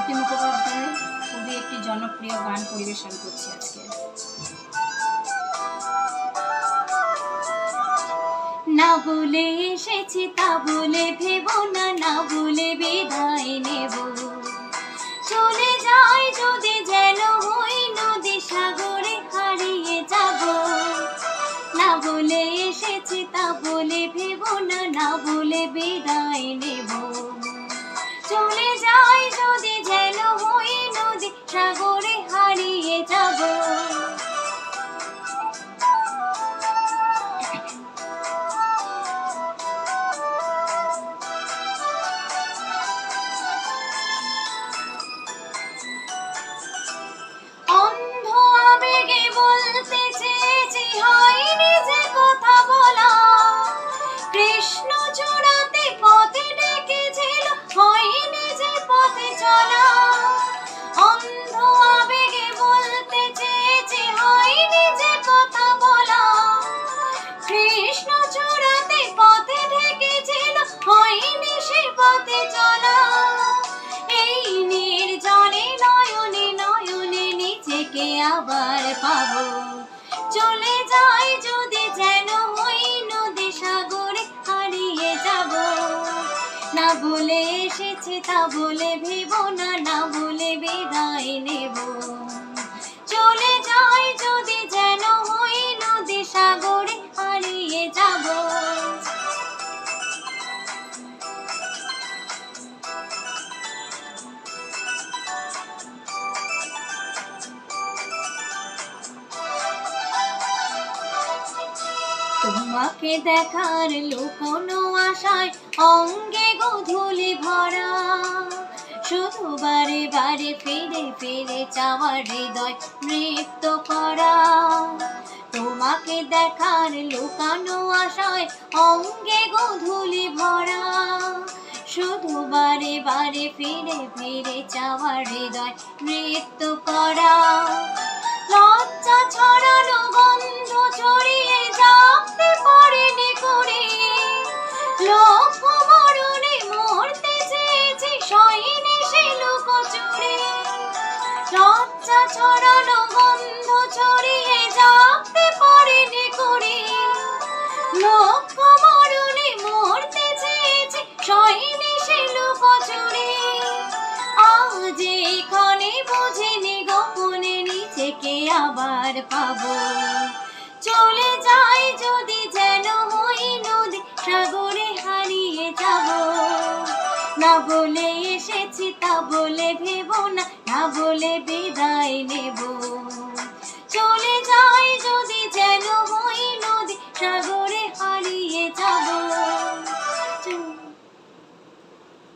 মালতী মুখোপাধ্যায়ের খুবই একটি জনপ্রিয় গান পরিবেশন করছি আজকে। না বলে এসেছি তা বলে ভেবো না, না বলে বিদায় নেব। চলে যাই যদি যেন ওই নদী সাগরে হারিয়ে যাব। না বলে এসেছি তা বলে ভেবো না, না বলে বিদায় নেব। চলে যাই যদি যেন ওই নদী সাগরে হারিয়ে যাব। অন্ধ আবেগে বলতে চেয়েছি, হয়নি যে কথা বলা। কৃষ্ণ চূড়াতে পথে ডেকেছিল, হয়নি যে পথে চলা। অন্ধ আবেগে বলতে চেয়েছি, হয়নি যে কথা বলা। কৃষ্ণ চূড়াতে পথে ডেকেছিল, হয়নি সে পথে চলা। এই নির্জনে নয়নে নয়নে নিজেকে আবার পাবো। চলে যাই যদি যেন ওই নদী সাগরে হারিয়ে যাব। না বলে এসেছি তা বলে ভেবো না, না বলে বিদায় নেব। চলে যাই যদি যেন ওই নদী সাগরে হারিয়ে যাব। তোমাকে দেখার লুকোনো আশায় অঙ্গে গোধূলি ভরা। শুধু বারে বারে ফিরে ফিরে চাওয়ার হৃদয় নৃত্য করা। তোমাকে দেখার লুকানো আশায় অঙ্গে গোধূলি ভরা। শুধু বারে বারে ফিরে ফিরে চাওয়ার হৃদয় নৃত্য করা। লজ্জা ছড়ানো গন্ধ ছড়িয়ে জাগতে পারিনি করে। লক্ষ মরণে মরতে চেয়েছি, সইনি সে লুকোচুরি। লজ্জা ছড়ানো গন্ধ ছড়িয়ে জাগতে পারিনি করে। লক্ষ মরণে মরতে চেয়েছি, সইনি সে লুকোচুরি। আজ এখানে বুঝিনি গোপনে নিজেকে আবার পাবো। চলে যাই যদি যেন ওই নদী সাগরে হারিয়ে যাব। না বলে এসেছি তা বলে ভেবো না, না বলে বিদায় নেব। চলে যাই